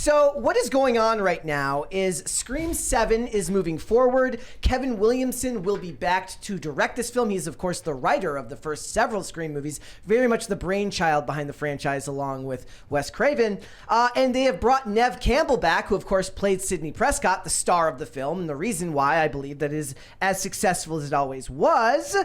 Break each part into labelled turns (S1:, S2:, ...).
S1: So what is going on right now is Scream 7 is moving forward. Kevin Williamson will be backed to direct this film. He is, of course, the writer of the first several Scream movies, very much the brainchild behind the franchise along with Wes Craven. And they have brought Neve Campbell back, who, of course, played Sidney Prescott, the star of the film, and the reason why I believe that it is as successful as it always was.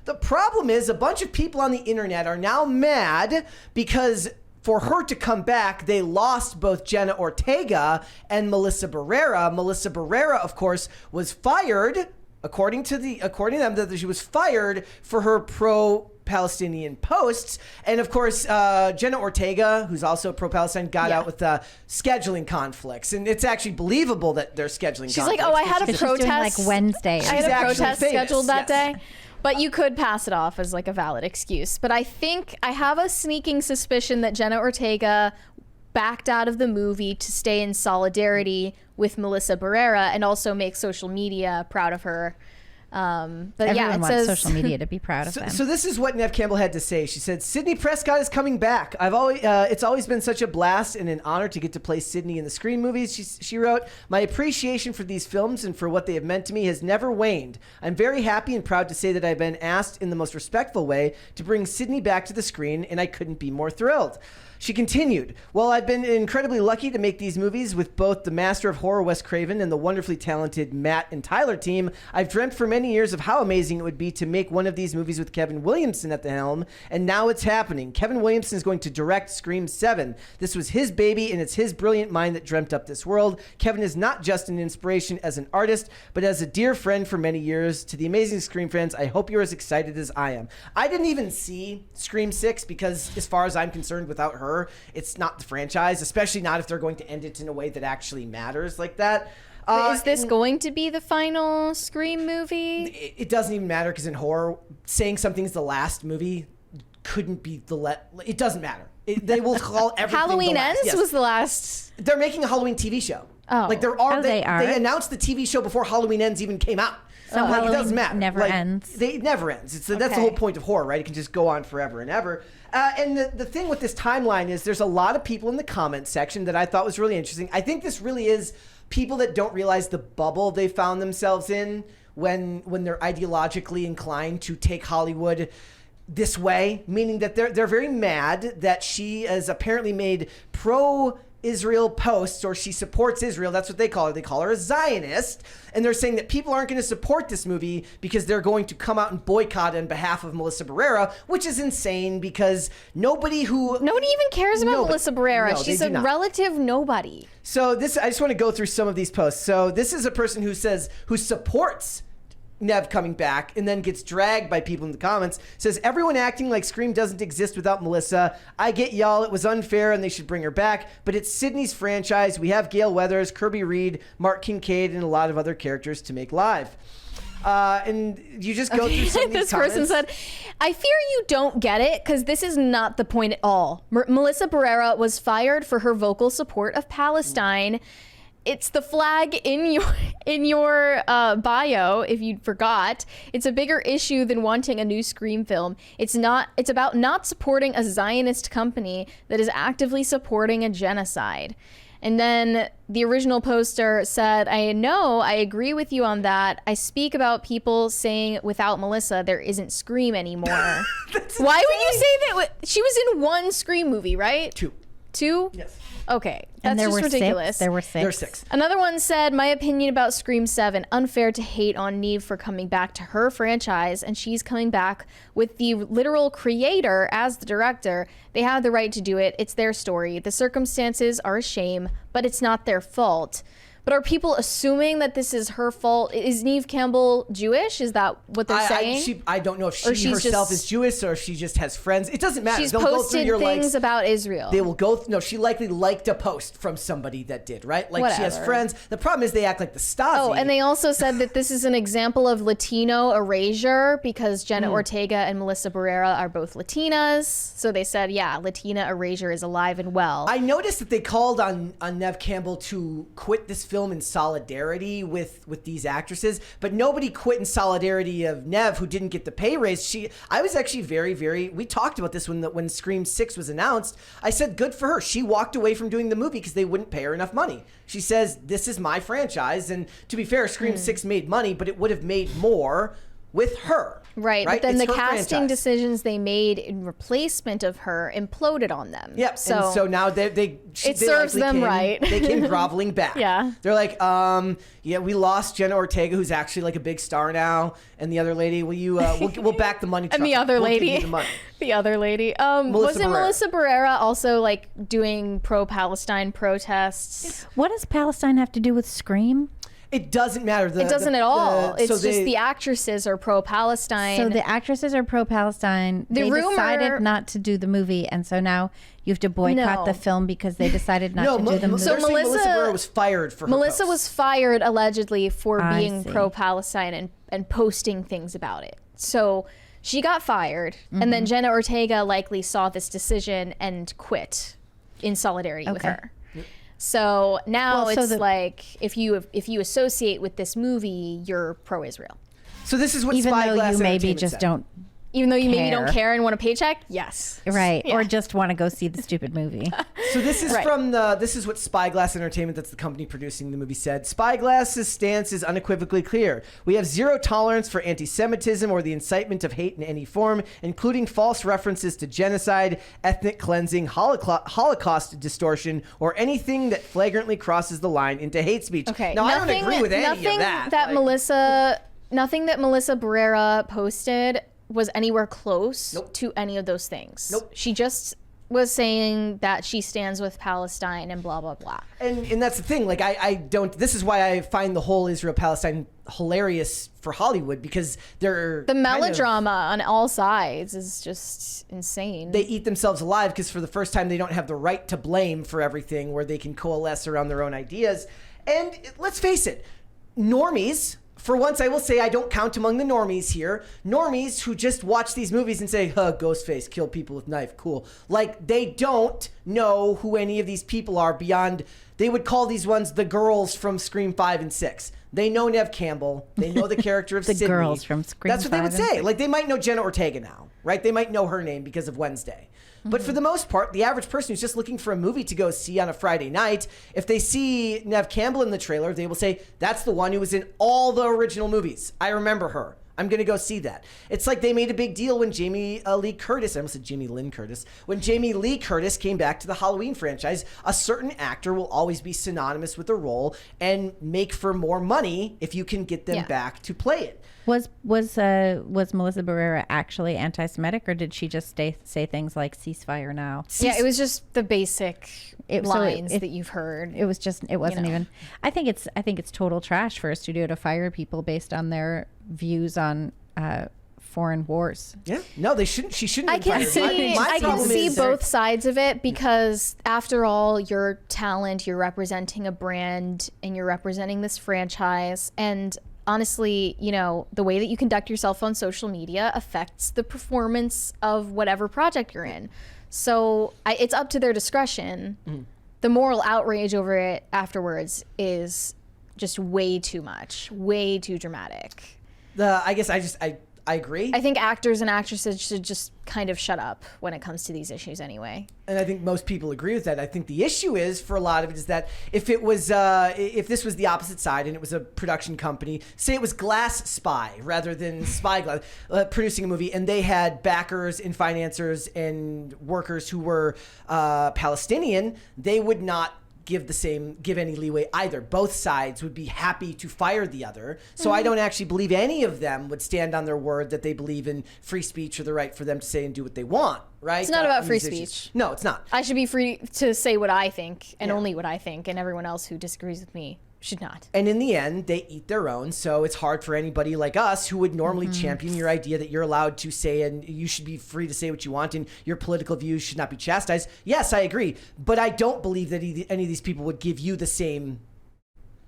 S1: The problem is a bunch of people on the internet are now mad because for her to come back, they lost both Jenna Ortega and Melissa Barrera. Melissa Barrera, of course, was fired, according to them, that she was fired for her pro-Palestinian posts. And of course, Jenna Ortega, who's also pro-Palestine, got out with scheduling conflicts. And it's actually believable that they're scheduling conflicts.
S2: She's like, I had a protest.
S3: Doing like Wednesday.
S2: I had a protest scheduled that day. But you could pass it off as like a valid excuse. But I think I have a sneaking suspicion that Jenna Ortega backed out of the movie to stay in solidarity with Melissa Barrera and also make social media proud of her. But
S3: Everyone wants social media to be proud of them.
S1: So this is what Neve Campbell had to say. She said, Sidney Prescott is coming back. It's always been such a blast and an honor to get to play Sidney in the Scream movies. She wrote, my appreciation for these films and for what they have meant to me has never waned. I'm very happy and proud to say that I've been asked in the most respectful way to bring Sidney back to the screen, and I couldn't be more thrilled. She continued, well, I've been incredibly lucky to make these movies with both the master of horror, Wes Craven, and the wonderfully talented Matt and Tyler team. I've dreamt for many years of how amazing it would be to make one of these movies with Kevin Williamson at the helm, and now it's happening. Kevin Williamson is going to direct Scream 7. This was his baby, and it's his brilliant mind that dreamt up this world. Kevin is not just an inspiration as an artist, but as a dear friend for many years. To the amazing Scream fans, I hope you're as excited as I am. I didn't even see Scream 6 because, as far as I'm concerned, without her, it's not the franchise, especially not if they're going to end it in a way that actually matters like that.
S2: Is this going to be the final Scream movie?
S1: It doesn't even matter because in horror, saying something's the last movie couldn't be it doesn't matter. They will call everything
S2: Halloween
S1: the last.
S2: Ends was the last.
S1: They're making a Halloween TV show.
S2: Oh.
S1: Like they announced the TV show before Halloween Ends even came out.
S3: So
S1: like, it doesn't matter.
S3: Never ends.
S1: It never ends. That's the whole point of horror, right? It can just go on forever and ever. And the thing with this timeline is there's a lot of people in the comments section that I thought was really interesting. I think this really is people that don't realize the bubble they found themselves in when they're ideologically inclined to take Hollywood this way, meaning that they're very mad that she has apparently made pro-Israel posts, or she supports Israel. That's what they call her. They call her a Zionist. And they're saying that people aren't going to support this movie because they're going to come out and boycott on behalf of Melissa Barrera, which is insane because nobody even
S2: cares about Melissa Barrera. She's a relative nobody.
S1: So I just want to go through some of these posts. So this is a person who supports Neve coming back and then gets dragged by people in the comments. Says, everyone acting like Scream doesn't exist without Melissa. I get y'all, it was unfair and they should bring her back, but it's Sydney's franchise. We have Gail Weathers, Kirby Reed, Mark Kincaid, and a lot of other characters to make live. And you just go through some of these
S2: This person said, I fear you don't get it because this is not the point at all. Melissa Barrera was fired for her vocal support of Palestine. It's the flag in your bio, if you forgot. It's a bigger issue than wanting a new Scream film. It's about not supporting a Zionist company that is actively supporting a genocide. And then the original poster said, I know, I agree with you on that. I speak about people saying without Melissa, there isn't Scream anymore. Why would you say that? She was in one Scream movie, right? Two?
S1: Yes.
S2: Okay, that's just ridiculous.
S3: There were six.
S1: There were six.
S2: Another one said, my opinion about Scream 7, unfair to hate on Neve for coming back to her franchise, and she's coming back with the literal creator as the director. They have the right to do it. It's their story. The circumstances are a shame, but it's not their fault. But are people assuming that this is her fault? Is Neve Campbell Jewish? Is that what they're saying?
S1: I don't know if she herself is Jewish or if she just has friends. It doesn't matter.
S2: She's posted things about Israel.
S1: They will go. No, she likely liked a post from somebody that did, right? Like Whatever. She has friends. The problem is they act like the Stasi.
S2: Oh, and they also said that this is an example of Latino erasure because Jenna Ortega and Melissa Barrera are both Latinas. So they said, yeah, Latina erasure is alive and well.
S1: I noticed that they called on Neve Campbell to quit this film in solidarity with these actresses, but nobody quit in solidarity of Neve, who didn't get the pay raise. I was actually very, we talked about this when Scream 6 was announced. I said, good for her. She walked away from doing the movie because they wouldn't pay her enough money. She says, this is my franchise. And to be fair, Scream 6 made money, but it would have made more with her.
S2: Right, but then
S1: It's
S2: the
S1: her
S2: casting
S1: franchise.
S2: decisions they made in replacement of her imploded on them.
S1: Yep. So now they
S2: serves them right.
S1: They came groveling back.
S2: Yeah.
S1: They're like, yeah, we lost Jenna Ortega, who's actually like a big star now, and the other lady, will you? We'll back the money.
S2: And the other
S1: We'll give
S2: lady,
S1: you the money.
S2: the other lady, Melissa Barrera also like doing pro-Palestine protests?
S3: What does Palestine have to do with Scream?
S1: It doesn't matter.
S2: It doesn't at all. It's just the actresses are pro-Palestine.
S3: So the actresses are pro-Palestine. They decided not to do the movie, and so now you have to boycott the film because they decided not to do the movie.
S1: So Melissa Barrera was fired for her
S2: Melissa
S1: post.
S2: was fired allegedly for being pro-Palestine and posting things about it. So she got fired, and then Jenna Ortega likely saw this decision and quit in solidarity with her. So now like if you associate with this movie, you're pro-Israel.
S1: So this is what
S3: even
S1: Spyglass
S3: though you maybe
S1: Entertainment
S3: just
S1: said.
S3: don't.
S2: Even though you maybe don't care and want a paycheck, yes,
S3: right, or just want to go see the stupid movie.
S1: So this is this is what Spyglass Entertainment, that's the company producing the movie, said. Spyglass's stance is unequivocally clear. We have zero tolerance for anti-Semitism or the incitement of hate in any form, including false references to genocide, ethnic cleansing, Holocaust distortion, or anything that flagrantly crosses the line into hate speech.
S2: Okay,
S1: now I don't agree with any of that.
S2: Nothing that Melissa Barrera posted was anywhere close to any of those things. She just was saying that she stands with Palestine and blah, blah, blah.
S1: And that's the thing. Like, I don't, this is why I find the whole Israel-Palestine hilarious for Hollywood, because they're
S2: the melodrama on all sides is just insane.
S1: They eat themselves alive because for the first time they don't have the right to blame for everything, where they can coalesce around their own ideas. And let's face it, normies, for once I will say I don't count among the normies here, normies who just watch these movies and say, huh, Ghostface killed people with knife, cool. Like, they don't know who any of these people are beyond, they would call these ones the girls from Scream 5 and 6. They know Neve Campbell. They know the character of
S3: the
S1: Sydney.
S3: Girls from Scream 5.
S1: That's what they would say. Like, they might know Jenna Ortega now, right? They might know her name because of Wednesday. But for the most part, the average person who's just looking for a movie to go see on a Friday night, if they see Neve Campbell in the trailer, they will say, that's the one who was in all the original movies. I remember her. I'm going to go see that. It's like they made a big deal when Jamie Lee Curtis, I almost said Jamie Lynn Curtis, when Jamie Lee Curtis came back to the Halloween franchise. A certain actor will always be synonymous with a role and make for more money if you can get them back to play it.
S3: Was Melissa Barrera actually anti-Semitic, or did she just say things like "ceasefire now"?
S2: Yeah, it was just the basic lines that you've heard.
S3: It was just, it wasn't even. I think it's total trash for a studio to fire people based on their views on foreign wars.
S1: Yeah, no, they shouldn't. She shouldn't.
S2: I can see both sides of it, because after all, you're talent, you're representing a brand, and you're representing this franchise, and honestly, the way that you conduct yourself on social media affects the performance of whatever project you're in. So it's up to their discretion. The moral outrage over it afterwards is just way too much, way too dramatic.
S1: I guess I agree.
S2: I think actors and actresses should just kind of shut up when it comes to these issues anyway.
S1: And I think most people agree with that. I think the issue is, for a lot of it, is that if this was the opposite side and it was a production company, say it was Glass Spy rather than Spyglass, producing a movie, and they had backers and financiers and workers who were Palestinian, they would not give any leeway either. Both sides would be happy to fire the other. So I don't actually believe any of them would stand on their word that they believe in free speech or the right for them to say and do what they want, right?
S2: It's not about free speech.
S1: No, it's not.
S2: I should be free to say what I think and only what I think, and everyone else who disagrees with me should not.
S1: And in the end, they eat their own, so it's hard for anybody like us who would normally champion your idea that you're allowed to say and you should be free to say what you want and your political views should not be chastised. Yes, I agree, but I don't believe that any of these people would give you the same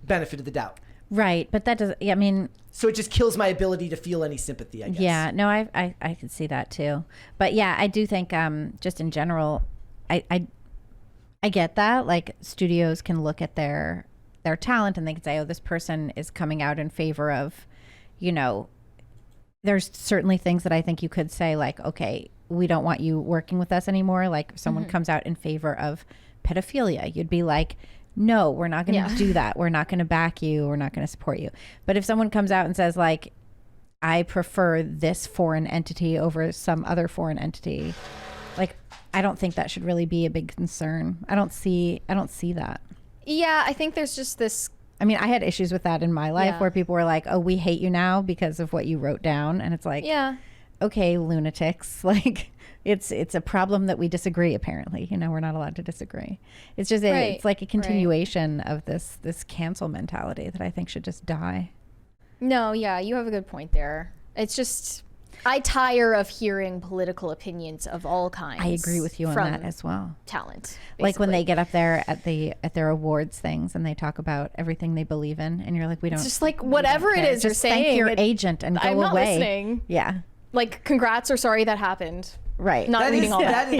S1: benefit of the doubt.
S3: Right, but that doesn't, I mean...
S1: So it just kills my ability to feel any sympathy, I guess.
S3: Yeah, no, I can see that too. But yeah, I do think just in general, I get that. Like, studios can look at their their talent, and they can say, oh, this person is coming out in favor of, there's certainly things that I think you could say, like, okay, we don't want you working with us anymore. Like if someone comes out in favor of pedophilia, you'd be like, no, we're not going to do that. We're not going to back you. We're not going to support you. But if someone comes out and says, like, I prefer this foreign entity over some other foreign entity, like, I don't think that should really be a big concern. I don't see that.
S2: Yeah, I think there's just this.
S3: I mean, I had issues with that in my life where people were like, oh, we hate you now because of what you wrote down. And it's like, okay, lunatics. Like, it's a problem that we disagree, apparently. We're not allowed to disagree. It's just, it's like a continuation of this cancel mentality that I think should just die. No,
S2: yeah, you have a good point there. It's just, I tire of hearing political opinions of all kinds.
S3: I agree with you on that as well.
S2: Talent. Basically.
S3: Like when they get up there at their awards things and they talk about everything they believe in, and you're like, we don't.
S2: It's just like, whatever it is you're saying.
S3: Thank your agent and go away.
S2: I'm not listening.
S3: Yeah.
S2: Like, congrats or sorry that happened.
S3: Right.
S2: Not reading all that.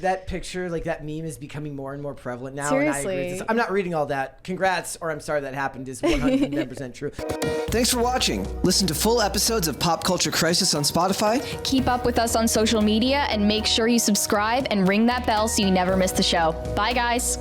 S1: That picture, like that meme, is becoming more and more prevalent now.
S2: Seriously.
S1: And I agree with this. I'm not reading all that. Congrats or I'm sorry that happened is 110% true. Thanks for watching. Listen to full episodes of Pop Culture Crisis on Spotify.
S2: Keep up with us on social media and make sure you subscribe and ring that bell so you never miss the show. Bye, guys.